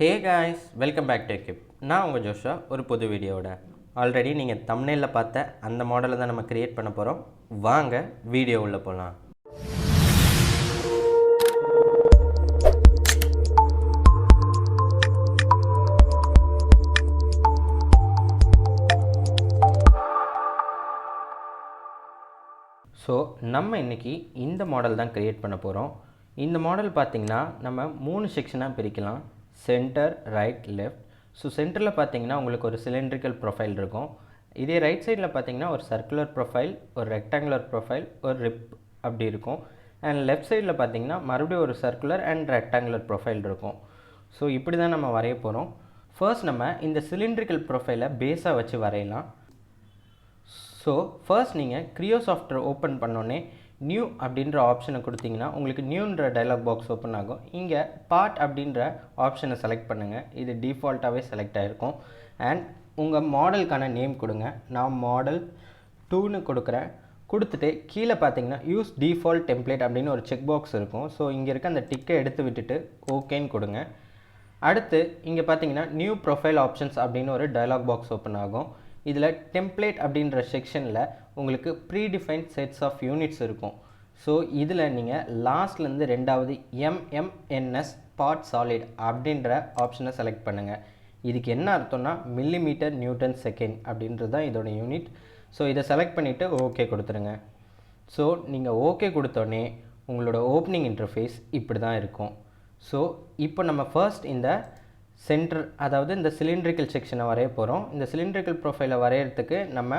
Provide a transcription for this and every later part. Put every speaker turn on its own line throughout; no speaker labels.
Hey guys, welcome back to Equip. நான் உங்கள் ஜோஷா ஒரு புது வீடியோவோட ஆல்ரெடி நீங்கள் தம்ப்நெயிலில் பார்த்த அந்த மாடலை தான் நம்ம கிரியேட் பண்ண போகிறோம். வாங்க வீடியோ உள்ள போகலாம். ஸோ நம்ம இன்றைக்கி இந்த மாடல் தான் கிரியேட் பண்ண போகிறோம். இந்த மாடல் பார்த்திங்கன்னா நம்ம 3 செக்ஷனாக பிரிக்கலாம். Centre, right, left. ஸோ சென்டரில் பார்த்தீங்கன்னா உங்களுக்கு ஒரு சிலிண்ட்ரிக்கல் ப்ரொஃபைல் இருக்கும். இதே ரைட் சைடில் பார்த்தீங்கன்னா ஒரு சர்க்குலர் ப்ரொஃபைல், ஒரு ரெக்டாங்குலர் ப்ரொஃபைல், ஒரு ரிப் அப்படி இருக்கும். அண்ட் லெஃப்ட் சைடில் பார்த்தீங்கன்னா மறுபடியும் ஒரு சர்க்குலர் அண்ட் ரெக்டாங்குலர் ப்ரொஃபைல் இருக்கும். ஸோ இப்படி தான் நம்ம வரைய போகிறோம். ஃபர்ஸ்ட் நம்ம இந்த சிலிண்ட்ரிக்கல் ப்ரொஃபைலை பேஸாக வச்சு வரையலாம். ஸோ ஃபர்ஸ்ட் நீங்கள் க்ரியோ சாஃப்ட்வேர் ஓப்பன் பண்ணோன்னே நியூ அப்படின்ற ஆப்ஷனை கொடுத்தீங்கன்னா உங்களுக்கு நியூன்ற டைலாக் பாக்ஸ் ஓப்பன் ஆகும். இங்கே பார்ட் அப்படின்ற ஆப்ஷனை செலக்ட் பண்ணுங்கள். இது டிஃபால்ட்டாகவே செலக்ட் ஆகிருக்கும். அண்ட் உங்கள் மாடலுக்கான நேம் கொடுங்க. நான் மாடல் 2ன்னு கொடுக்குறேன். கொடுத்துட்டு கீழே பார்த்தீங்கன்னா யூஸ் டிஃபால்ட் டெம்ப்ளேட் அப்படின்னு ஒரு செக் பாக்ஸ் இருக்கும். ஸோ இங்கே இருக்க அந்த டிக்கை எடுத்து விட்டுட்டு ஓகேன்னு கொடுங்க. அடுத்து இங்கே பார்த்தீங்கன்னா நியூ ப்ரொஃபைல் ஆப்ஷன்ஸ் அப்படின்னு ஒரு டைலாக் பாக்ஸ் ஓப்பன் ஆகும். இதில் டெம்ப்ளேட் அப்படின்ற செக்ஷனில் உங்களுக்கு ப்ரீடிஃபைன்ட் செட்ஸ் ஆஃப் யூனிட்ஸ் இருக்கும். ஸோ இதில் நீங்கள் லாஸ்ட்லேருந்து ரெண்டாவது MMNS பார்ட் சாலிட் அப்படின்ற ஆப்ஷனை செலக்ட் பண்ணுங்கள். இதுக்கு என்ன அர்த்தம்னா மில்லிமீட்டர் நியூட்டன் செகண்ட் அப்படின்றது தான் இதோட யூனிட். ஸோ இதை செலக்ட் பண்ணிவிட்டு ஓகே கொடுத்துருங்க. ஸோ நீங்கள் ஓகே கொடுத்தோன்னே உங்களோட ஓப்பனிங் இன்டர்ஃபேஸ் இப்படி தான் இருக்கும். ஸோ இப்போ நம்ம ஃபர்ஸ்ட் இந்த சென்டர், அதாவது இந்த சிலிண்ட்ரிக்கல் செக்ஷனை வரைய போகிறோம். இந்த சிலிண்ட்ரிக்கல் ப்ரொஃபைலை வரைகிறதுக்கு நம்ம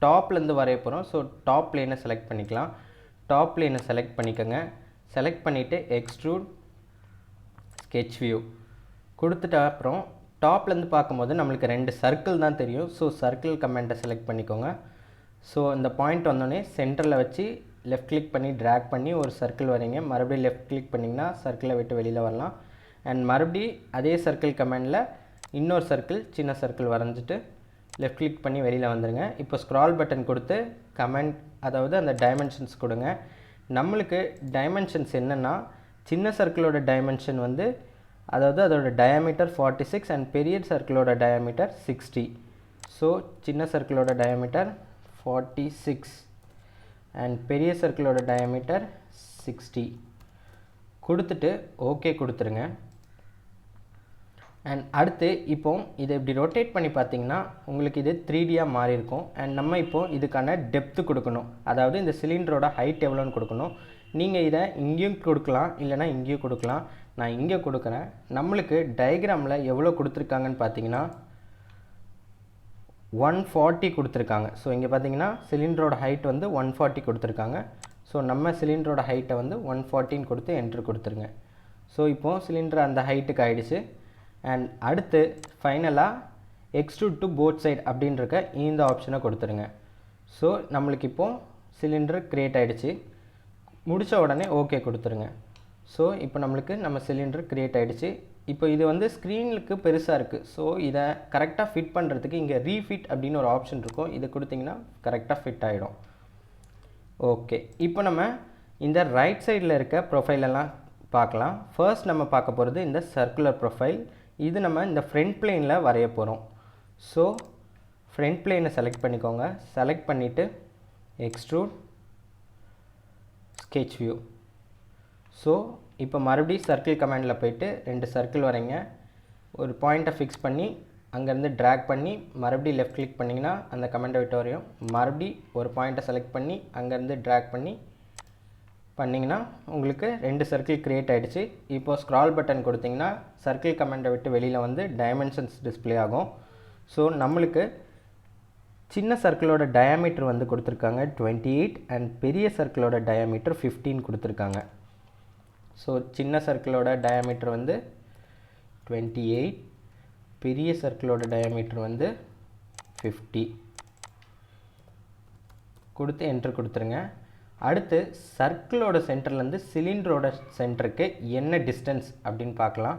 டாப்லேருந்து வரைய போகிறோம். ஸோ டாப் பிளேனை செலக்ட் பண்ணிக்கலாம். டாப் பிளேனை செலக்ட் பண்ணிக்கோங்க. செலக்ட் பண்ணிவிட்டு எக்ஸ்ட்ரூட் ஸ்கெட்ச் வியூ கொடுத்துட்ட அப்புறம் டாப்லேருந்து பார்க்கும்போது நம்மளுக்கு 2 சர்க்கிள் தான் தெரியும். ஸோ சர்க்கிள் கமெண்ட்டை செலக்ட் பண்ணிக்கோங்க. ஸோ இந்த பாயிண்ட் வந்தோடனே சென்டரில் வச்சு லெஃப்ட் கிளிக் பண்ணி ட்ராக் பண்ணி ஒரு சர்க்கிள் வரைங்க. மறுபடியும் லெஃப்ட் கிளிக் பண்ணிங்கன்னா சர்க்கிளை விட்டு வெளியில் வரலாம். அண்ட் மறுபடி அதே சர்க்கிள் கமெண்டில் இன்னொரு சர்க்கிள், சின்ன சர்க்கிள் வரைஞ்சிட்டு லெஃப்ட் கிளிக் பண்ணி வெளியில் வந்துடுங்க. இப்போ ஸ்க்ரால் பட்டன் கொடுத்து கமெண்ட், அதாவது அந்த டைமென்ஷன்ஸ் கொடுங்க. நம்மளுக்கு டைமென்ஷன்ஸ் என்னென்னா சின்ன சர்க்கிளோட டைமென்ஷன் வந்து, அதாவது அதோட டயாமீட்டர் 46 அண்ட் பெரிய சர்க்கிளோட டயாமீட்டர் 60. ஸோ சின்ன சர்க்கிளோட டயாமீட்டர் 46 அண்ட் பெரிய சர்க்கிளோட டயாமீட்டர் 60 கொடுத்துட்டு ஓகே கொடுத்துருங்க. அண்ட் அடுத்து இப்போ இதை இப்படி ரொட்டேட் பண்ணி பார்த்தீங்கன்னா உங்களுக்கு இது 3Dயாக மாறி இருக்கும். அண்ட் நம்ம இப்போது இதுக்கான டெப்த்து கொடுக்கணும், அதாவது இந்த சிலிண்டரோட ஹைட் எவ்வளோன்னு கொடுக்கணும். நீங்கள் இதை இங்கேயும் கொடுக்கலாம், இல்லைனா இங்கேயும் கொடுக்கலாம். நான் இங்கே கொடுக்குறேன். நம்மளுக்கு டயக்ராமில் எவ்வளோ கொடுத்துருக்காங்கன்னு பார்த்தீங்கன்னா 140 கொடுத்துருக்காங்க. ஸோ இங்கே பார்த்தீங்கன்னா சிலிண்டரோட ஹைட் வந்து 140 கொடுத்துருக்காங்க. ஸோ நம்ம சிலிண்டரோட ஹைட்டை வந்து 140 கொடுத்து என்ட்ரு கொடுத்துருங்க. ஸோ இப்போது சிலிண்டர் அந்த ஹைட்டுக்கு ஆகிடுச்சு. அண்ட் அடுத்து ஃபைனலாக எக்ஸ்ட்ரூட் டு போத் சைட் அப்படின்றக்க இந்த ஆப்ஷனை கொடுத்துருங்க. ஸோ நம்மளுக்கு இப்போது சிலிண்டர் க்ரியேட் ஆகிடுச்சு. முடித்த உடனே ஓகே கொடுத்துருங்க. ஸோ இப்போ நம்மளுக்கு நம்ம சிலிண்டர் க்ரியேட் ஆகிடுச்சு. இப்போ இது வந்து ஸ்க்ரீனுக்கு பெருசாக இருக்குது. ஸோ இதை கரெக்டாக ஃபிட் பண்ணுறதுக்கு இங்கே ரீஃபிட் அப்படின்னு ஒரு ஆப்ஷன் இருக்கும். இதை கொடுத்திங்கன்னா கரெக்டாக ஃபிட் ஆகிடும். ஓகே, இப்போ நம்ம இந்த ரைட் சைடில் இருக்க ப்ரொஃபைலெல்லாம் பார்க்கலாம். ஃபர்ஸ்ட் நம்ம பார்க்க போகிறது இந்த சர்க்குலர் ப்ரொஃபைல். இது நம்ம இந்த ஃப்ரண்ட் பிளேனில் வரைய போகிறோம். ஸோ ஃப்ரண்ட் பிளேனை செலக்ட் பண்ணிக்கோங்க. செலக்ட் பண்ணிவிட்டு எக்ஸ்ட்ரூட் ஸ்கெட்ச் வியூ. ஸோ இப்போ மறுபடியும் சர்க்கிள் கமாண்டில் போய்ட்டு 2 சர்க்கிள் வரைங்க. ஒரு பாயிண்ட்டை ஃபிக்ஸ் பண்ணி அங்கேருந்து ட்ராக் பண்ணி மறுபடியும் லெஃப்ட் கிளிக் பண்ணிங்கன்னா அந்த கமெண்டை விட்டு வரையும். மறுபடி ஒரு பாயிண்ட்டை செலக்ட் பண்ணி அங்கேருந்து ட்ராக் பண்ணிங்கன்னா உங்களுக்கு 2 சர்க்கிள் க்ரியேட் ஆகிடுச்சு. இப்போது ஸ்க்ரால் பட்டன் கொடுத்திங்கன்னா சர்க்கிள் கமெண்டை விட்டு வெளியில் வந்து டைமென்ஷன்ஸ் டிஸ்பிளே ஆகும். ஸோ நம்மளுக்கு சின்ன சர்க்கிளோட டயாமீட்டர் வந்து கொடுத்துருக்காங்க 28 அண்ட் பெரிய சர்க்கிளோட டயாமீட்டர் 15 கொடுத்துருக்காங்க. ஸோ சின்ன சர்க்கிளோட டயாமீட்டர் வந்து 28, பெரிய சர்க்கிளோட டயாமீட்டர் வந்து 50 கொடுத்து என்ட்ரு கொடுத்துருங்க. அடுத்து சர்க்கிளோட சென்டர்லேருந்து சிலிண்டரோட சென்டருக்கு என்ன டிஸ்டன்ஸ் அப்படின்னு பார்க்கலாம்.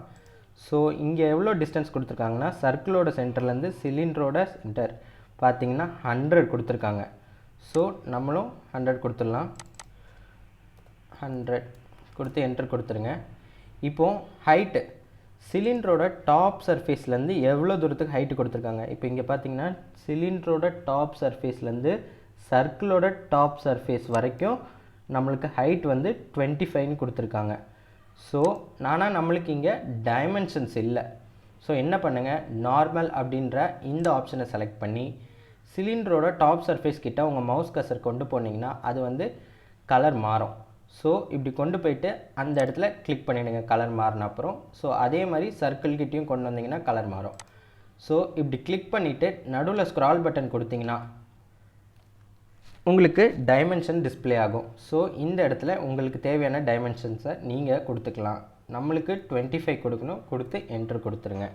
ஸோ இங்கே எவ்வளோ டிஸ்டன்ஸ் கொடுத்துருக்காங்கன்னா சர்க்கிளோட சென்டர்லேருந்து சிலிண்டரோட சென்டர் பார்த்திங்கன்னா 100 கொடுத்துருக்காங்க. ஸோ நம்மளும் 100 கொடுத்துடலாம். 100 கொடுத்து என்ட்ரு கொடுத்துருங்க. இப்போது ஹைட்டு சிலிண்டரோட டாப் சர்ஃபேஸ்லேருந்து எவ்வளோ தூரத்துக்கு ஹைட்டு கொடுத்துருக்காங்க. இப்போ இங்கே பார்த்தீங்கன்னா சிலிண்டரோட டாப் சர்ஃபேஸ்லேருந்து சர்க்கிளோட டாப் சர்ஃபேஸ் வரைக்கும் நம்மளுக்கு ஹைட் வந்து 25ன்னு கொடுத்துருக்காங்க. ஸோ ஆனால் நம்மளுக்கு இங்கே டைமென்ஷன்ஸ் இல்லை. ஸோ என்ன பண்ணுங்கள், நார்மல் அப்படின்ற இந்த ஆப்ஷனை செலக்ட் பண்ணி சிலிண்டரோட டாப் சர்ஃபேஸ் கிட்ட உங்கள் மவுஸ் கர்சர் கொண்டு போனீங்கன்னா அது வந்து கலர் மாறும். ஸோ இப்படி கொண்டு போயிட்டு அந்த இடத்துல கிளிக் பண்ணிவிடுங்க கலர் மாறின அப்புறம். ஸோ அதே மாதிரி சர்க்கிள் கிட்டேயும் கொண்டு வந்தீங்கன்னா கலர் மாறும். ஸோ இப்படி கிளிக் பண்ணிவிட்டு நடுவில் ஸ்க்ரால் பட்டன் கொடுத்தீங்கன்னா உங்களுக்கு டைமென்ஷன் டிஸ்பிளே ஆகும். ஸோ இந்த இடத்துல உங்களுக்கு தேவையான டைமென்ஷன்ஸை நீங்கள் கொடுத்துக்கலாம். நம்மளுக்கு 25 கொடுக்கணும், கொடுத்து என்ட்ரு கொடுத்துருங்க.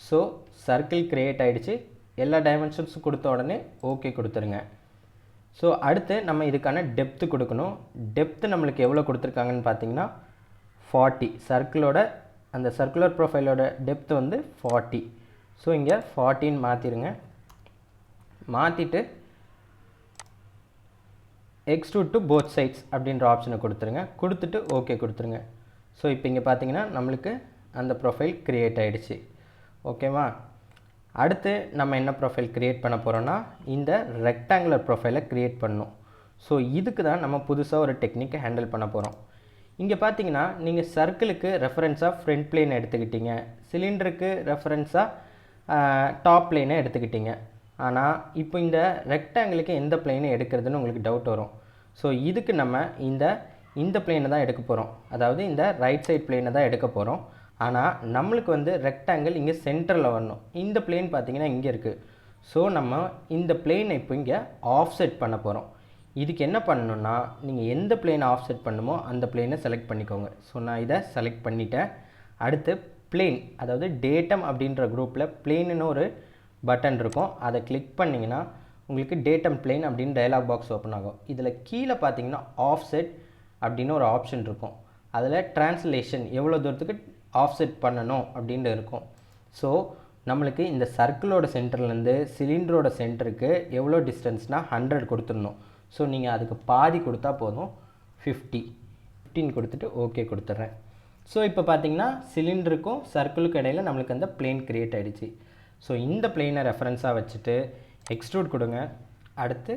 ஸோ சர்க்கிள் க்ரியேட் ஆகிடுச்சு. எல்லா டைமென்ஷன்ஸும் கொடுத்த உடனே ஓகே கொடுத்துருங்க. ஸோ அடுத்து நம்ம இதுக்கான டெப்த்து கொடுக்கணும். டெப்த்து நம்மளுக்கு எவ்வளோ கொடுத்துருக்காங்கன்னு பார்த்தீங்கன்னா 40. சர்க்கிளோட அந்த சர்க்குலர் ப்ரொஃபைலோட டெப்த்து வந்து 40. ஸோ இங்கே 40ன்னு மாற்றிடுங்க. மாற்றிட்டு எக்ஸ்ட்ரூட் டு போத் சைட்ஸ் அப்படின்ற ஆப்ஷனை கொடுத்துருங்க. கொடுத்துட்டு ஓகே கொடுத்துருங்க. ஸோ இப்போ இங்கே பார்த்தீங்கன்னா நம்மளுக்கு அந்த ப்ரொஃபைல் க்ரியேட் ஆகிடுச்சு. ஓகேவா? அடுத்து நம்ம என்ன ப்ரொஃபைல் க்ரியேட் பண்ண போகிறோன்னா இந்த ரெக்டாங்குலர் ப்ரொஃபைலை க்ரியேட் பண்ணணும். ஸோ இதுக்கு தான் நம்ம புதுசாக ஒரு டெக்னிக்கை ஹேண்டில் பண்ண போகிறோம். இங்கே பார்த்தீங்கன்னா நீங்கள் சர்க்கிளுக்கு ரெஃபரன்ஸாக ஃப்ரண்ட் பிளேனை எடுத்துக்கிட்டீங்க, சிலிண்டருக்கு ரெஃபரன்ஸாக டாப் பிளேனை எடுத்துக்கிட்டீங்க. ஆனால் இப்போ இந்த ரெக்டாங்கிளுக்கு எந்த பிளேனை எடுக்கிறதுன்னு உங்களுக்கு டவுட் வரும். ஸோ இதுக்கு நம்ம இந்த பிளேனை தான் எடுக்க போகிறோம். அதாவது இந்த ரைட் சைட் பிளேனை தான் எடுக்க போகிறோம். ஆனால் நம்மளுக்கு வந்து ரெக்டாங்கிள் இங்கே சென்டரில் வரணும். இந்த பிளேன் பார்த்தீங்கன்னா இங்கே இருக்குது. ஸோ நம்ம இந்த பிளேனை இப்போ இங்கே ஆஃப்செட் பண்ண போகிறோம். இதுக்கு என்ன பண்ணணுன்னா நீங்கள் எந்த பிளேனை ஆஃப்செட் பண்ணுமோ அந்த பிளேனை செலக்ட் பண்ணிக்கோங்க. ஸோ நான் இதை செலக்ட் பண்ணிட்டேன். அடுத்து பிளேன், அதாவது டேட்டம் அப்படின்ற குரூப்பில் பிளேன்னு ஒரு பட்டன் இருக்கும். அதை கிளிக் பண்ணிங்கன்னா உங்களுக்கு டேட்டம் பிளேன் அப்படின்னு டயலாக் பாக்ஸ் ஓப்பன் ஆகும். இதில் கீழே பார்த்தீங்கன்னா ஆஃப்செட் அப்படின்னு ஒரு ஆப்ஷன் இருக்கும். அதில் ட்ரான்ஸ்லேஷன் எவ்வளோ தூரத்துக்கு ஆஃப்செட் பண்ணணும் அப்படின்ட்டு இருக்கும். ஸோ நம்மளுக்கு இந்த சர்க்கிளோட சென்டர்லேருந்து சிலிண்டரோட சென்டருக்கு எவ்வளோ டிஸ்டன்ஸ்னால் 100 கொடுத்துடணும். ஸோ நீங்கள் அதுக்கு பாதி கொடுத்தா போதும், 15 கொடுத்துட்டு ஓகே கொடுத்துட்றேன். ஸோ இப்போ பார்த்தீங்கன்னா சிலிண்டருக்கும் சர்க்கிளுக்கும் இடையில் நம்மளுக்கு அந்த பிளேன் க்ரியேட் ஆகிடுச்சு. ஸோ இந்த பிளேனை ரெஃபரன்ஸாக வச்சுட்டு எக்ஸ்ட்ரூட் கொடுங்க. அடுத்து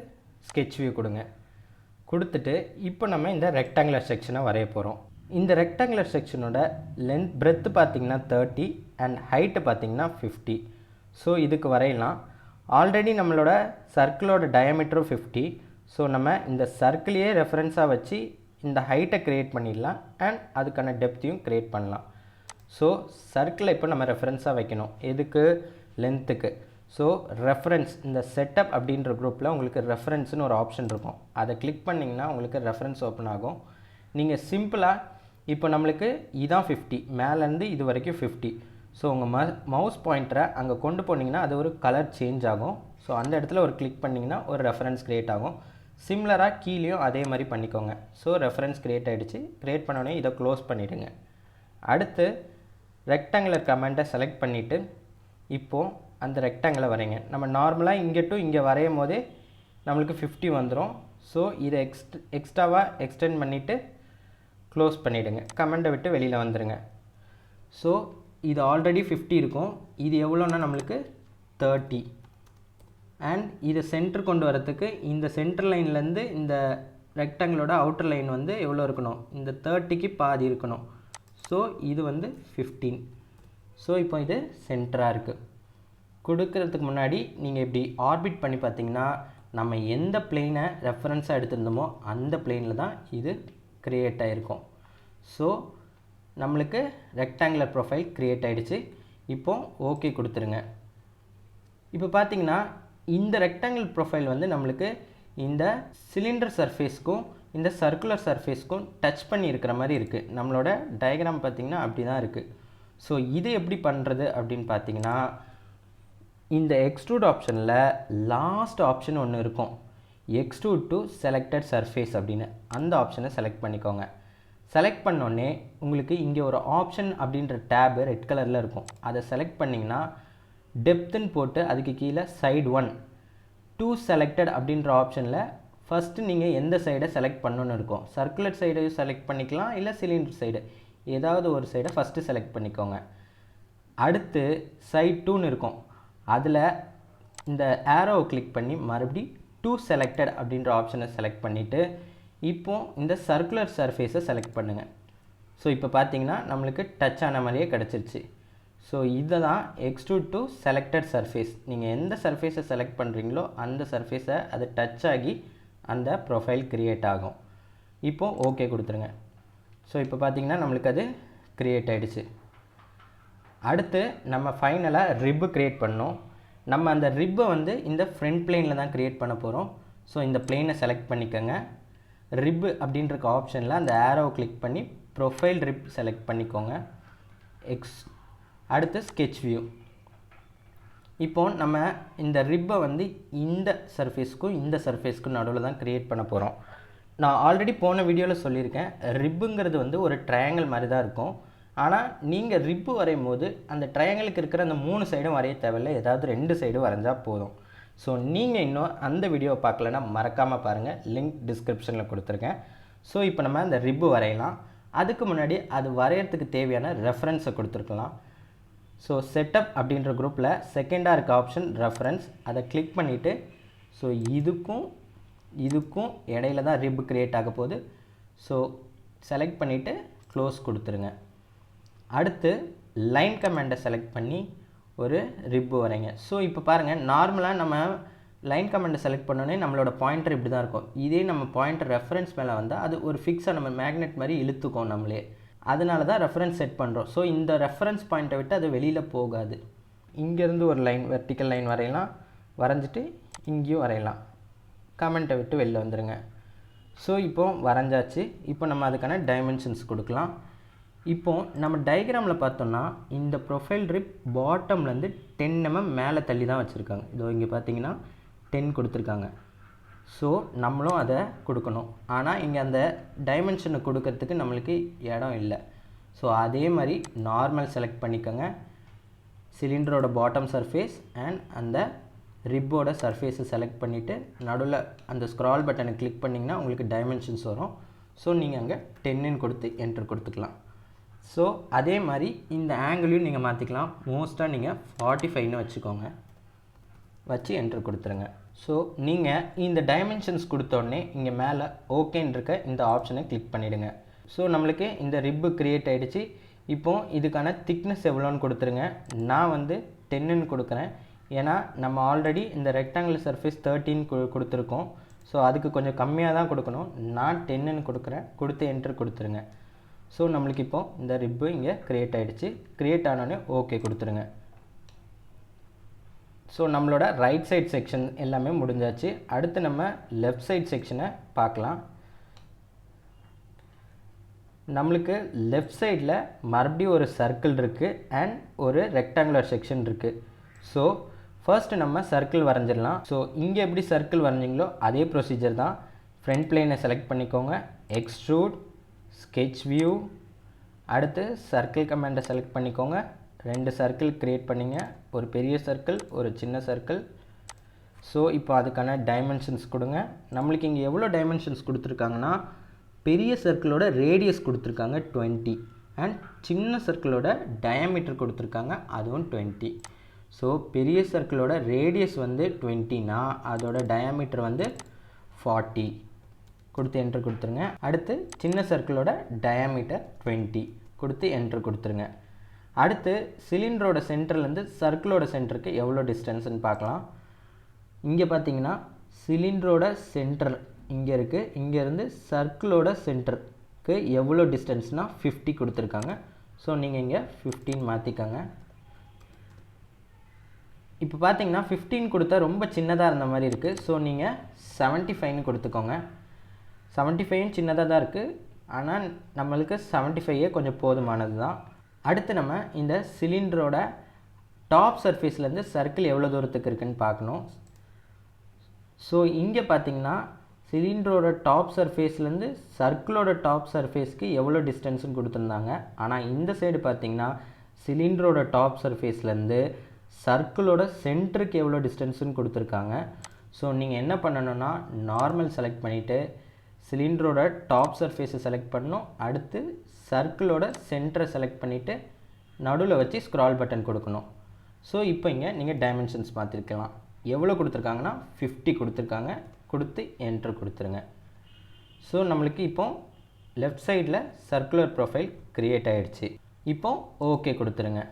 ஸ்கெட்ச் வியூ கொடுங்க. கொடுத்துட்டு இப்போ நம்ம இந்த ரெக்டாங்குலர் செக்ஷனை வரைய போகிறோம். இந்த ரெக்டாங்குலர் செக்ஷனோட லென்த் பிரெத்து பார்த்திங்கன்னா 30 அண்ட் ஹைட்டு பார்த்திங்கன்னா 50. ஸோ இதுக்கு வரையலாம். ஆல்ரெடி நம்மளோட சர்க்கிளோட டயாமீட்டரும் 50. ஸோ நம்ம இந்த சர்க்கிளையே ரெஃபரன்ஸாக வச்சு இந்த ஹைட்டை க்ரியேட் பண்ணிடலாம் அண்ட் அதுக்கான டெப்த்தையும் க்ரியேட் பண்ணலாம். ஸோ சர்க்கிளை இப்போ நம்ம ரெஃபரன்ஸாக வைக்கணும். எதுக்கு? லென்த்துக்கு. ஸோ ரெஃபரன்ஸ், இந்த செட்டப் அப்படின்ற குரூப்பில் உங்களுக்கு ரெஃபரன்ஸ்னு ஒரு ஆப்ஷன் இருக்கும். அதை கிளிக் பண்ணிங்கன்னா உங்களுக்கு ரெஃபரன்ஸ் ஓப்பன் ஆகும். நீங்கள் சிம்பிளாக இப்போ நம்மளுக்கு இதான் 50, மேலேருந்து இது வரைக்கும் 50. ஸோ உங்கள் மவுஸ் பாயிண்டரை அங்கே கொண்டு போனீங்கன்னா அது ஒரு கலர் சேஞ்ச் ஆகும். ஸோ அந்த இடத்துல ஒரு கிளிக் பண்ணிங்கன்னா ஒரு ரெஃபரன்ஸ் க்ரியேட் ஆகும். சிம்லராக கீழேயும் அதே மாதிரி பண்ணிக்கோங்க. ஸோ ரெஃபரன்ஸ் க்ரியேட் ஆகிடுச்சு. க்ரியேட் பண்ணோடனே இதை க்ளோஸ் பண்ணிவிடுங்க. அடுத்து ரெக்டாங்குலர் கமெண்ட்டை செலக்ட் பண்ணிவிட்டு இப்போது அந்த ரெக்டாங்கிளை வரைங்க. நம்ம நார்மலாக இங்கே டு இங்கே வரையும் போதே நம்மளுக்கு 50 வந்துடும். ஸோ இதை எக்ஸ்ட்ராவாக எக்ஸ்டெண்ட் பண்ணிவிட்டு க்ளோஸ் பண்ணிவிடுங்க. கமெண்ட்டை விட்டு வெளியில் வந்துடுங்க. ஸோ இது ஆல்ரெடி 50 இருக்கும். இது எவ்வளோன்னா நம்மளுக்கு 30. அண்ட் இதை சென்டர் கொண்டு வரத்துக்கு இந்த சென்டர் லைன்லேருந்து இந்த ரெக்டாங்கிளோட அவுட்டர் லைன் வந்து எவ்வளோ இருக்கணும்? இந்த 30க்கு பாதி இருக்கணும். ஸோ இது வந்து 15. ஸோ இப்போ இது சென்டராக இருக்குது. கொடுக்கறதுக்கு முன்னாடி நீங்கள் இப்படி ஆர்பிட் பண்ணி பார்த்தீங்கன்னா நம்ம எந்த பிளேனை ரெஃபரன்ஸாக எடுத்திருந்தோமோ அந்த பிளேனில் தான் இது க்ரியேட் ஆகிருக்கும். ஸோ நம்மளுக்கு ரெக்டாங்குலர் ப்ரொஃபைல் க்ரியேட் ஆகிடுச்சு. இப்போது ஓகே கொடுத்துருங்க. இப்போ பார்த்தீங்கன்னா இந்த ரெக்டாங்கிள் ப்ரொஃபைல் வந்து நம்மளுக்கு இந்த சிலிண்டர் சர்ஃபேஸ்க்கும் இந்த சர்க்குலர் சர்ஃபேஸ்க்கும் டச் பண்ணி இருக்கிற மாதிரி இருக்குது. நம்மளோட டயக்ராம் பார்த்திங்கன்னா அப்படி தான் இருக்குது. ஸோ இது எப்படி பண்ணுறது அப்படின்னு பார்த்தீங்கன்னா இந்த எக்ஸ்ட்ரூட் ஆப்ஷனில் லாஸ்ட் ஆப்ஷன் ஒன்று இருக்கும், எக்ஸ்ட்ரூட் டு செலக்டட் சர்ஃபேஸ் அப்படின்னு. அந்த ஆப்ஷனை செலக்ட் பண்ணிக்கோங்க. செலக்ட் பண்ணோடனே உங்களுக்கு இங்கே ஒரு ஆப்ஷன் அப்படின்ற டேபு ரெட் கலரில் இருக்கும். அதை செலக்ட் பண்ணிங்கன்னா டெப்த்துன்னு போட்டு அதுக்கு கீழே சைடு 1 டூ செலக்டட் அப்படின்ற ஆப்ஷனில் ஃபஸ்ட்டு நீங்கள் எந்த சைடை செலக்ட் பண்ணணுன்னு இருக்கும். சர்க்குலர் சைடையும் செலக்ட் பண்ணிக்கலாம், இல்லை சிலிண்டர் சைடு ஏதாவது ஒரு சைடை ஃபஸ்ட்டு செலக்ட் பண்ணிக்கோங்க. அடுத்து சைட் 2ன்னு இருக்கும், அதில் இந்த ஏரோவை கிளிக் பண்ணி மறுபடி 2 செலக்டட் அப்படின்ற ஆப்ஷனை செலக்ட் பண்ணிவிட்டு இப்போது இந்த சர்க்குலர் சர்ஃபேஸை செலக்ட் பண்ணுங்கள். ஸோ இப்போ பார்த்தீங்கன்னா நம்மளுக்கு டச் ஆன மாதிரியே கிடச்சிருச்சு. ஸோ இதை தான் எக்ஸ்ட்ரூட் டு செலக்டட் சர்ஃபேஸ். நீங்கள் எந்த சர்ஃபேஸை செலக்ட் பண்ணுறீங்களோ அந்த சர்ஃபேஸை அது டச் ஆகி அந்த ப்ரொஃபைல் க்ரியேட் ஆகும். இப்போது ஓகே கொடுத்துருங்க. ஸோ இப்போ பார்த்தீங்கன்னா நம்மளுக்கு அது க்ரியேட் ஆகிடுச்சு. அடுத்து நம்ம ஃபைனலாக ரிப்பு க்ரியேட் பண்ணோம். நம்ம அந்த ரிப்பை வந்து இந்த ஃப்ரண்ட் பிளேனில் தான் க்ரியேட் பண்ண போகிறோம். ஸோ இந்த பிளேனை செலக்ட் பண்ணிக்கோங்க. ரிப்பு அப்படின்ற ஆப்ஷனில் அந்த ஏரோவை கிளிக் பண்ணி ப்ரொஃபைல் ரிப் செலக்ட் பண்ணிக்கோங்க. அடுத்து ஸ்கெட்ச் வியூ. இப்போது நம்ம இந்த ரிப்பை வந்து இந்த சர்ஃபேஸ்க்கும் இந்த சர்ஃபேஸ்க்கும் நடுவில் தான் க்ரியேட் பண்ண போகிறோம். நான் ஆல்ரெடி போன வீடியோவில் சொல்லியிருக்கேன், ரிப்புங்கிறது வந்து ஒரு ட்ரையாங்கிள் மாதிரி தான் இருக்கும். ஆனால் நீங்கள் ரிப்பு வரையும் போது அந்த ட்ரையாங்கிளுக்கு இருக்கிற அந்த 3 சைடும் வரைய தேவையில்லை, ஏதாவது 2 சைடு வரைஞ்சால் போதும். ஸோ நீங்கள் இன்னும் அந்த வீடியோவை பார்க்கலன்னா மறக்காமல் பாருங்கள், லிங்க் டிஸ்கிரிப்ஷனில் கொடுத்துருக்கேன். ஸோ இப்போ நம்ம அந்த ரிப்பு வரையலாம். அதுக்கு முன்னாடி அது வரைகிறதுக்கு தேவையான ரெஃபரன்ஸை கொடுத்துருக்கலாம். ஸோ செட்டப் அப்படின்ற குரூப்பில் செகண்டாக இருக்க ஆப்ஷன் ரெஃபரன்ஸ், அதை கிளிக் பண்ணிவிட்டு ஸோ இதுக்கும் இடையில தான் ரிப் க்ரியேட் ஆக போகுது. ஸோ செலக்ட் பண்ணிவிட்டு க்ளோஸ் கொடுத்துருங்க. அடுத்து லைன் கமாண்டை செலக்ட் பண்ணி ஒரு ரிப்பு வரைங்க. ஸோ இப்போ பாருங்கள், நார்மலாக நம்ம லைன் கமாண்டை செலக்ட் பண்ணோன்னே நம்மளோட பாயிண்டர் இப்படி தான் இருக்கும். இதே நம்ம பாயிண்டர் ரெஃபரன்ஸ் மேலே வந்தால் அது ஒரு ஃபிக்ஸாக நம்ம மேக்னெட் மாதிரி இழுத்துக்கும் நம்மளே. அதனால தான் ரெஃபரன்ஸ் செட் பண்ணுறோம். ஸோ இந்த ரெஃபரன்ஸ் பாயிண்ட்டை விட்டு அது வெளியில் போகாது. இங்கேருந்து ஒரு லைன், வெர்டிக்கல் லைன் வரையலாம், வரைஞ்சிட்டு இங்கேயும் வரையலாம். கமெண்ட்டை விட்டு வெளில வந்துடுங்க. ஸோ இப்போது வரைஞ்சாச்சு. இப்போ நம்ம அதுக்கான டைமென்ஷன்ஸ் கொடுக்கலாம். இப்போது நம்ம டயக்ராமில் பார்த்தோம்னா இந்த ப்ரொஃபைல் ரிப் பாட்டம்லேருந்து 10 mm மேலே தள்ளி தான் வச்சுருக்காங்க. இதோ இங்கே பார்த்தீங்கன்னா 10 கொடுத்துருக்காங்க. ஸோ நம்மளும் அதை கொடுக்கணும். ஆனால் இங்கே அந்த டைமென்ஷனை கொடுக்கறதுக்கு நம்மளுக்கு இடம் இல்லை. ஸோ அதே மாதிரி நார்மல் செலக்ட் பண்ணிக்கோங்க. சிலிண்டரோட பாட்டம் சர்ஃபேஸ் அண்ட் அந்த ரிப்போட சர்ஃபேஸை செலக்ட் பண்ணிவிட்டு நடுவில் அந்த ஸ்க்ரால் பட்டனை கிளிக் பண்ணிங்கன்னா உங்களுக்கு டைமென்ஷன்ஸ் வரும். ஸோ நீங்கள் அங்கே 10ன்னு கொடுத்து என்டர் கொடுத்துக்கலாம். ஸோ அதே மாதிரி இந்த ஆங்கிளையும் நீங்கள் மாற்றிக்கலாம். மோஸ்ட்டாக நீங்கள் 45ன்னு வச்சுக்கோங்க, வச்சு என்டர் கொடுத்துருங்க. ஸோ நீங்கள் இந்த டைமென்ஷன்ஸ் கொடுத்தோடனே இங்கே மேலே ஓகேன்னு இருக்க இந்த ஆப்ஷனை கிளிக் பண்ணிவிடுங்க. ஸோ நம்மளுக்கு இந்த ரிப்பு க்ரியேட் ஆகிடுச்சு. இப்போது இதுக்கான திக்னஸ் எவ்வளோன்னு கொடுத்துருங்க. நான் வந்து 10ன்னு கொடுக்குறேன். ஏன்னா நம்ம ஆல்ரெடி இந்த ரெக்டாங்குலர் சர்ஃபேஸ் 13 கொடுத்துருக்கோம். ஸோ அதுக்கு கொஞ்சம் கம்மியாக தான் கொடுக்கணும். நான் 10ன்னு கொடுக்குறேன். கொடுத்து என்டர் கொடுத்துருங்க. ஸோ நம்மளுக்கு இப்போது இந்த ரிப்பு இங்கே க்ரியேட் ஆகிடுச்சு. க்ரியேட் ஆனோடனே ஓகே கொடுத்துருங்க. ஸோ நம்மளோட ரைட் சைட் செக்ஷன் எல்லாமே முடிஞ்சாச்சு. அடுத்து நம்ம லெஃப்ட் சைட் செக்ஷனை பார்க்கலாம். நம்மளுக்கு லெஃப்ட் சைடில் மறுபடியும் ஒரு சர்க்கிள் இருக்குது அண்ட் ஒரு ரெக்டாங்குலர் செக்ஷன் இருக்குது. ஸோ ஃபர்ஸ்ட்டு நம்ம சர்க்கிள் வரைஞ்சிடலாம். ஸோ இங்கே எப்படி சர்க்கிள் வரைஞ்சிங்களோ அதே ப்ரொசீஜர் தான். ஃப்ரண்ட் பிளேனை செலக்ட் பண்ணிக்கோங்க, எக்ஸ்ட்ரூட், ஸ்கெட்ச் வியூ, அடுத்து சர்க்கிள் கமாண்டை செலக்ட் பண்ணிக்கோங்க. 2 சர்க்கிள் க்ரியேட் பண்ணிங்க, ஒரு பெரிய சர்க்கிள், ஒரு சின்ன சர்க்கிள். ஸோ இப்போ அதுக்கான டைமென்ஷன்ஸ் கொடுங்க. நம்மளுக்கு இங்கே எவ்வளோ டைமென்ஷன்ஸ் கொடுத்துருக்காங்கன்னா, பெரிய சர்க்கிளோட ரேடியஸ் கொடுத்துருக்காங்க 20 அண்ட் சின்ன சர்க்கிளோட டயாமீட்டர் கொடுத்துருக்காங்க, அதுவும் 20. ஸோ பெரிய சர்க்கிளோட ரேடியஸ் வந்து 20னா அதோட டயாமீட்டர் வந்து 40 கொடுத்து என்ட்ரு கொடுத்துருங்க. அடுத்து சின்ன சர்க்கிளோட டயாமீட்டர் 20 கொடுத்து என்ட்ரு கொடுத்துருங்க. அடுத்து சிலிண்டரோட சென்டர்லேருந்து சர்க்கிளோட சென்டருக்கு எவ்வளோ டிஸ்டன்ஸ்ன்னு பார்க்கலாம். இங்கே பார்த்தீங்கன்னா சிலிண்டரோட சென்டர் இங்கே இருக்குது. இங்கேருந்து சர்க்கிளோட சென்டருக்கு எவ்வளோ டிஸ்டன்ஸ்னால் 50 கொடுத்துருக்காங்க. ஸோ நீங்கள் இங்கே 15 மாற்றிக்கோங்க. இப்போ பார்த்தீங்கன்னா 15 கொடுத்தா ரொம்ப சின்னதாக இருந்த மாதிரி இருக்குது. ஸோ நீங்கள் 75ன்னு கொடுத்துக்கோங்க. 75 சின்னதாக தான் இருக்குது, ஆனால் நம்மளுக்கு 75 கொஞ்சம் போதுமானது தான். அடுத்து நம்ம இந்த சிலிண்டரோட டாப் சர்ஃபேஸ்லேருந்து சர்க்கிள் எவ்வளோ தூரத்துக்கு இருக்குதுன்னு பார்க்கணும். ஸோ இங்கே பார்த்தீங்கன்னா சிலிண்டரோட டாப் சர்ஃபேஸ்லேருந்து சர்க்கிளோட டாப் சர்ஃபேஸ்க்கு எவ்வளோ டிஸ்டன்ஸ்னு கொடுத்துருந்தாங்க. ஆனால் இந்த சைடு பார்த்தீங்கன்னா சிலிண்டரோட டாப் சர்ஃபேஸ்லேருந்து சர்க்கிளோட சென்டருக்கு எவ்வளோ டிஸ்டன்ஸ்னு கொடுத்துருக்காங்க. ஸோ நீங்கள் என்ன பண்ணணுன்னா, நார்மல் செலக்ட் பண்ணிவிட்டு சிலிண்டரோட டாப் சர்ஃபேஸை செலக்ட் பண்ணணும். அடுத்து சர்க்கிளோட சென்டரை செலக்ட் பண்ணிவிட்டு நடுவில் வச்சு ஸ்க்ரால் பட்டன் கொடுக்கணும். ஸோ இப்போ இங்கே நீங்கள் டைமென்ஷன்ஸ் மாற்றிருக்கலாம். எவ்வளோ கொடுத்துருக்காங்கன்னா 50 கொடுத்துருக்காங்க. கொடுத்து என்ட்ரு கொடுத்துருங்க. ஸோ நம்மளுக்கு இப்போ லெஃப்ட் சைடில் சர்க்குலர் ப்ரொஃபைல் க்ரியேட் ஆகிடுச்சு. இப்போ ஓகே கொடுத்துருங்க.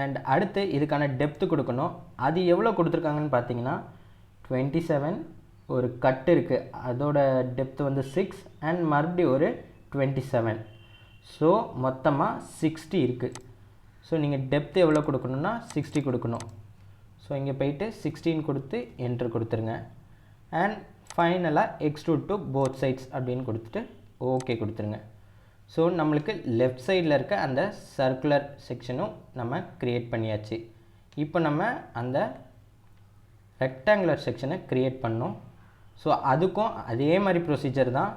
அண்ட் அடுத்து இதுக்கான டெப்த்து கொடுக்கணும். அது எவ்வளோ கொடுத்துருக்காங்கன்னு பார்த்தீங்கன்னா 27, ஒரு கட் இருக்குது, அதோட டெப்த்து வந்து 6 அண்ட் மறுபடியும் ஒரு 27. ஸோ மொத்தமாக 60 இருக்குது. ஸோ நீங்கள் டெப்த்து எவ்வளோ கொடுக்கணுன்னா 60 கொடுக்கணும். ஸோ இங்கே போயிட்டு 16 கொடுத்து என்ட்ரு கொடுத்துருங்க. அண்ட் ஃபைனலாக எக்ஸ்ட்ரூட் டு போத் சைட்ஸ் அப்படின்னு கொடுத்துட்டு ஓகே கொடுத்துருங்க. ஸோ நம்மளுக்கு லெஃப்ட் சைடில் இருக்க அந்த சர்க்குலர் செக்ஷனும் நம்ம க்ரியேட் பண்ணியாச்சு. இப்போ நம்ம அந்த ரெக்டாங்குலர் செக்ஷனை க்ரியேட் பண்ணோம். ஸோ அதுக்கும் அதே மாதிரி ப்ரொசீஜர் தான்.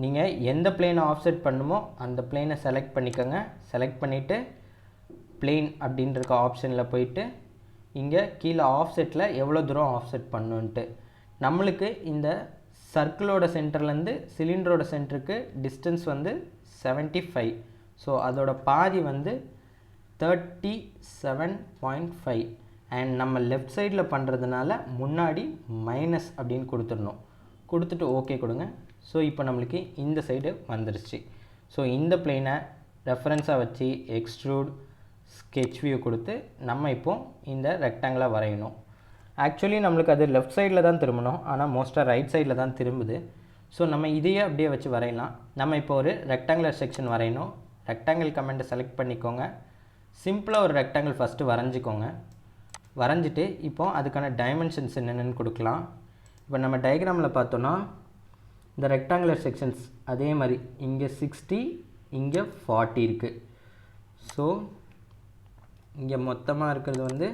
நீங்கள் எந்த பிளேனை ஆஃப்செட் பண்ணுமோ அந்த பிளேனை செலக்ட் பண்ணிக்கோங்க. செலக்ட் பண்ணிவிட்டு பிளேன் அப்படின்ற ஆப்ஷனில் போயிட்டு இங்கே கீழே ஆஃப்செட்டில் எவ்வளோ தூரம் ஆஃப்செட் பண்ணுன்ட்டு நம்மளுக்கு இந்த சர்க்கிளோட சென்டர்லேருந்து சிலிண்டரோட சென்டருக்கு டிஸ்டன்ஸ் வந்து 75. ஸோ அதோட பாதி வந்து 37.5. அண்ட் நம்ம லெஃப்ட் சைடில் பண்ணுறதுனால முன்னாடி மைனஸ் அப்படின்னு கொடுத்துடணும். கொடுத்துட்டு ஓகே கொடுங்க. ஸோ இப்போ நம்மளுக்கு இந்த சைடு வந்துருச்சு. ஸோ இந்த பிளேனை ரெஃபரன்ஸாக வச்சு எக்ஸ்ட்ரூட் ஸ்கெட்ச் வியூ கொடுத்து நம்ம இப்போது இந்த ரெக்டாங்கிளை வரையணும். ஆக்சுவலி நம்மளுக்கு அது லெஃப்ட் சைடில் தான் திரும்பணும், ஆனால் மோஸ்ட்டாக ரைட் சைடில் தான் திரும்புது. ஸோ நம்ம இதையே அப்படியே வச்சு வரையலாம். நம்ம இப்போ ஒரு ரெக்டாங்குலர் செக்ஷன் வரையணும். ரெக்டாங்கிள் கமெண்ட்டை செலக்ட் பண்ணிக்கோங்க. சிம்பிளாக ஒரு ரெக்டாங்கிள் ஃபஸ்ட்டு வரைஞ்சிக்கோங்க. வரைஞ்சிட்டு இப்போ அதுக்கான டைமென்ஷன்ஸ் என்னென்னு கொடுக்கலாம். இப்போ நம்ம டயக்ராமில் பார்த்தோன்னா இந்த ரெக்டாங்குலர் செக்ஷன்ஸ் அதே மாதிரி இங்கே 60, இங்கே 40 இருக்குது. ஸோ இங்கே மொத்தமாக இருக்கிறது வந்து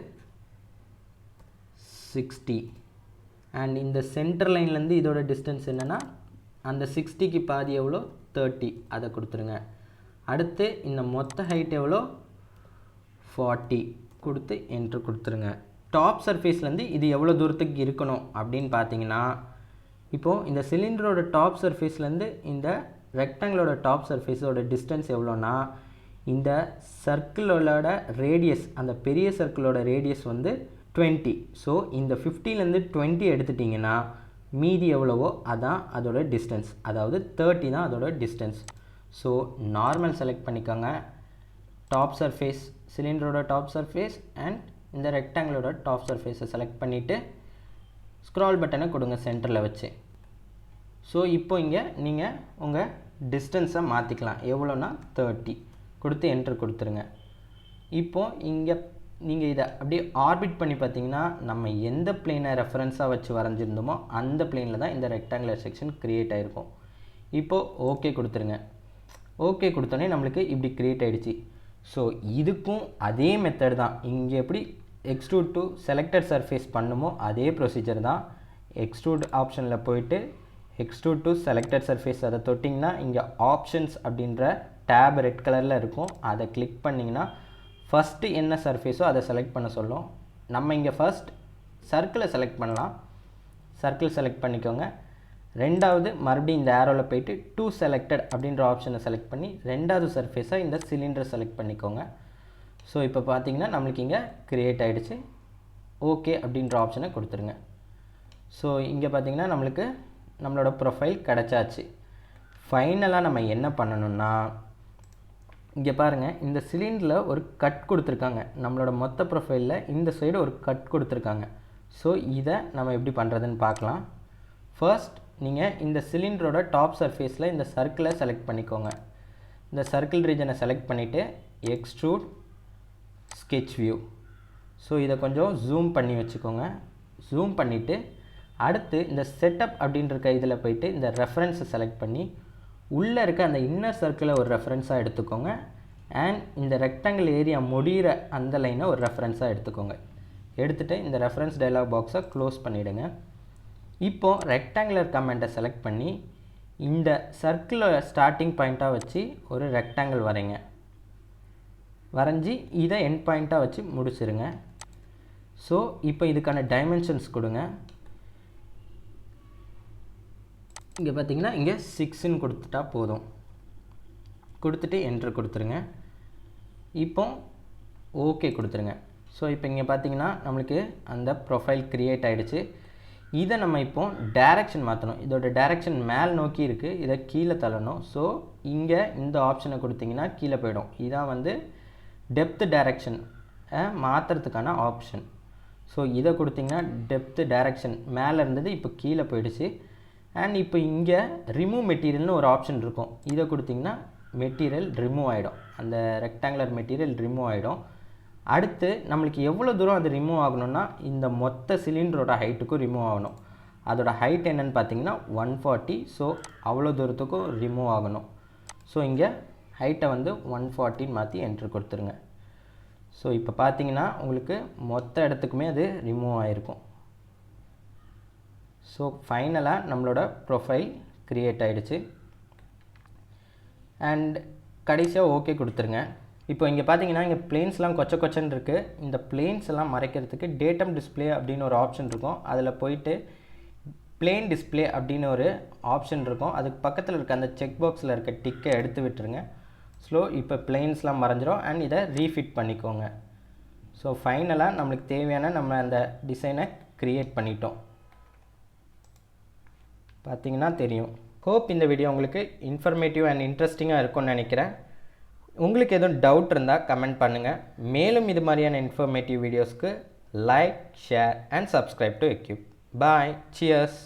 60. அண்ட் இந்த சென்டர் லைன்லேருந்து இதோட டிஸ்டன்ஸ் என்னென்னா அந்த 60க்கு பாதி எவ்வளோ 30, அதை கொடுத்துருங்க. அடுத்து இந்த மொத்த ஹைட் எவ்வளோ 40 கொடுத்து என்ட்ரு கொடுத்துருங்க. டாப் சர்ஃபேஸ்லேருந்து இது எவ்வளோ தூரத்துக்கு இருக்கணும் அப்படின்னு பார்த்தீங்கன்னா இப்போது இந்த சிலிண்டரோட டாப் சர்ஃபேஸ்லேருந்து இந்த ரெக்டாங்கிளோட டாப் சர்ஃபேஸோட டிஸ்டன்ஸ் எவ்வளோனா இந்த சர்க்கிளோட ரேடியஸ், அந்த பெரிய சர்க்கிளோட ரேடியஸ் வந்து 20. ஸோ இந்த 50லேருந்து 20 எடுத்துட்டிங்கன்னா மீதி எவ்வளவோ அதான் அதோட டிஸ்டன்ஸ், அதாவது 30 தான் அதோட டிஸ்டன்ஸ். ஸோ நார்மல் செலக்ட் பண்ணிக்கோங்க. டாப் சர்ஃபேஸ், சிலிண்டரோட டாப் சர்ஃபேஸ் அண்ட் இந்த ரெக்டாங்கிளோட டாப் சர்ஃபேஸை செலக்ட் பண்ணிவிட்டு ஸ்க்ரால் பட்டனை கொடுங்க சென்டரில் வச்சு. ஸோ இப்போ இங்கே நீங்கள் உங்கள் டிஸ்டன்ஸை மாற்றிக்கலாம். எவ்வளோனா 30 கொடுத்து என்ட்ரு கொடுத்துருங்க. இப்போது இங்கே நீங்கள் இதை அப்படியே ஆர்பிட் பண்ணி பார்த்தீங்கன்னா நம்ம எந்த பிளேனை ரெஃபரன்ஸாக வச்சு வரைஞ்சிருந்தோமோ அந்த பிளேனில் தான் இந்த ரெக்டாங்குலர் செக்ஷன் க்ரியேட் ஆகிருக்கும். இப்போது ஓகே கொடுத்துருங்க. ஓகே கொடுத்தோன்னே நம்மளுக்கு இப்படி க்ரியேட் ஆகிடுச்சு. ஸோ இதுக்கும் அதே மெத்தட் தான். இங்கே எப்படி எக்ஸ்ட்ரூட் டு செலக்டட் சர்ஃபேஸ் பண்ணுமோ அதே ப்ரொசீஜர் தான். எக்ஸ்ட்ரூட் ஆப்ஷனில் போயிட்டு எக்ஸ்ட்ரூட் டு செலக்டட் சர்ஃபேஸ் அதை தொட்டிங்கன்னா இங்கே ஆப்ஷன்ஸ் அப்படின்ற டேப் ரெட் கலரில் இருக்கும். அதை கிளிக் பண்ணிங்கன்னா ஃபஸ்ட்டு என்ன சர்ஃபேஸோ அதை செலக்ட் பண்ண சொல்லும். நம்ம இங்கே ஃபஸ்ட் சர்க்கிளை செலக்ட் பண்ணலாம். சர்க்கிள் செலக்ட் பண்ணிக்கோங்க. ரெண்டாவது மறுபடியும் இந்த ஏரோவில் போயிட்டு டூ செலக்டட் அப்படின்ற ஆப்ஷனை செலக்ட் பண்ணி ரெண்டாவது சர்ஃபேஸாக இந்த சிலிண்டரை செலக்ட் பண்ணிக்கோங்க. ஸோ இப்போ பார்த்தீங்கன்னா நம்மளுக்கு இங்கே க்ரியேட் ஆகிடுச்சு. ஓகே அப்படின்ற ஆப்ஷனை கொடுத்துருங்க. ஸோ இங்கே பார்த்தீங்கன்னா நம்மளுக்கு நம்மளோட ப்ரொஃபைல் கிடச்சாச்சு. ஃபைனலாக நம்ம என்ன பண்ணணும்னா இங்கே பாருங்கள், இந்த சிலிண்டரில் ஒரு கட் கொடுத்துருக்காங்க. நம்மளோட மொத்த ப்ரொஃபைலில் இந்த சைடு ஒரு கட் கொடுத்துருக்காங்க. ஸோ இதை நம்ம எப்படி பண்ணுறதுன்னு பார்க்கலாம். ஃபர்ஸ்ட் நீங்கள் இந்த சிலிண்டரோட டாப் சர்ஃபேஸில் இந்த சர்க்கிளை செலக்ட் பண்ணிக்கோங்க. இந்த சர்க்கிள் ரீஜனை செலக்ட் பண்ணிவிட்டு எக்ஸ்ட்ரூட் ஸ்கெட்ச் வியூ. ஸோ இதை கொஞ்சம் ஜூம் பண்ணி வச்சுக்கோங்க. ஜூம் பண்ணிவிட்டு அடுத்து இந்த செட்டப் அப்படின்ற இதில் போயிட்டு இந்த ரெஃபரன்ஸை செலக்ட் பண்ணி உள்ளே இருக்க அந்த இன்னர் சர்க்கிளை ஒரு ரெஃபரன்ஸாக எடுத்துக்கோங்க. அண்ட் இந்த ரெக்டாங்கிள் ஏரியா முடிகிற அந்த லைனை ஒரு ரெஃபரன்ஸாக எடுத்துக்கோங்க. எடுத்துகிட்டு இந்த ரெஃபரன்ஸ் டயலாக் பாக்ஸை க்ளோஸ் பண்ணிவிடுங்க. இப்போது ரெக்டாங்குலர் கமெண்ட்டை செலக்ட் பண்ணி இந்த சர்க்கிளை ஸ்டார்டிங் பாயிண்ட்டாக வச்சு ஒரு ரெக்டாங்கிள் வரைங்க. வரைஞ்சி இதை எண்ட் பாயிண்ட்டாக வச்சு முடிச்சிருங்க. ஸோ இப்போ இதுக்கான டைமென்ஷன்ஸ் கொடுங்க. இங்கே பார்த்தீங்கன்னா இங்கே 6ன்னு கொடுத்துட்டா போதும். கொடுத்துட்டு என்ட்ரு கொடுத்துருங்க. இப்போ ஓகே கொடுத்துருங்க. ஸோ இப்போ இங்கே பார்த்தீங்கன்னா நம்மளுக்கு அந்த ப்ரொஃபைல் க்ரியேட் ஆகிடுச்சு. இதை நம்ம இப்போ டைரக்ஷன் மாற்றணும். இதோட டைரக்ஷன் மேல் நோக்கி இருக்குது, இதை கீழே தள்ளணும். ஸோ இங்கே இந்த ஆப்ஷனை கொடுத்தீங்கன்னா கீழே போயிடும். இதான் வந்து டெப்த் டைரக்ஷன் மாற்றுறதுக்கான ஆப்ஷன். ஸோ இதை கொடுத்திங்கன்னா டெப்த்து டைரக்ஷன் மேலே இருந்தது இப்போ கீழே போயிடுச்சு. அண்ட் இப்போ இங்கே ரிமூவ் மெட்டீரியல்னு ஒரு ஆப்ஷன் இருக்கும். இதை கொடுத்திங்கன்னா மெட்டீரியல் ரிமூவ் ஆகிடும், அந்த ரெக்டாங்குலர் மெட்டீரியல் ரிமூவ் ஆகிடும். அடுத்து நம்மளுக்கு எவ்வளோ தூரம் அது ரிமூவ் ஆகணும்னா இந்த மொத்த சிலிண்டரோட ஹைட்டுக்கும் ரிமூவ் ஆகணும். அதோட ஹைட் என்னென்னு பார்த்தீங்கன்னா 140. ஸோ அவ்வளோ தூரத்துக்கும் ரிமூவ் ஆகணும். ஸோ இங்கே ஹைட்டை வந்து 140 மாற்றி என்ட்ரு கொடுத்துருங்க. ஸோ இப்போ பார்த்தீங்கன்னா உங்களுக்கு மொத்த இடத்துக்குமே அது ரிமூவ் ஆகிருக்கும். ஸோ ஃபைனலாக நம்மளோட ப்ரொஃபைல் க்ரியேட் ஆகிடுச்சு. அண்ட் கடைசியாக ஓகே கொடுத்துருங்க. இப்போ இங்கே பார்த்தீங்கன்னா இங்கே பிளேன்ஸ்லாம் கொச்ச கொச்சன்னு இருக்குது. இந்த பிளேன்ஸ் எல்லாம் மறைக்கிறதுக்கு டேட்டம் டிஸ்பிளே அப்படின்னு ஒரு ஆப்ஷன் இருக்கும். அதில் போயிட்டு பிளேன் டிஸ்பிளே அப்படின்னு ஒரு ஆப்ஷன் இருக்கும். அதுக்கு பக்கத்தில் இருக்க அந்த செக் பாக்ஸில் இருக்க டிக்கை எடுத்து விட்டுருங்க. இப்போ பிளேன்ஸ்லாம் மறைஞ்சிரும். அண்ட் இதை ரீஃபிட் பண்ணிக்கோங்க. ஸோ ஃபைனலாக நம்மளுக்கு தேவையான நம்ம அந்த டிசைனை க்ரியேட் பண்ணிட்டோம். பார்த்தீங்கன்னா தெரியும். ஹோப் இந்த வீடியோ உங்களுக்கு இன்ஃபர்மேட்டிவ் அண்ட் இன்ட்ரெஸ்டிங்காக இருக்கும்னு நினைக்கிறேன். உங்களுக்கு எதுவும் டவுட் இருந்தால் கமெண்ட் பண்ணுங்கள். மேலும் இது மாதிரியான இன்ஃபர்மேட்டிவ் வீடியோஸ்க்கு like, share and subscribe to எக்யூப். Bye, cheers.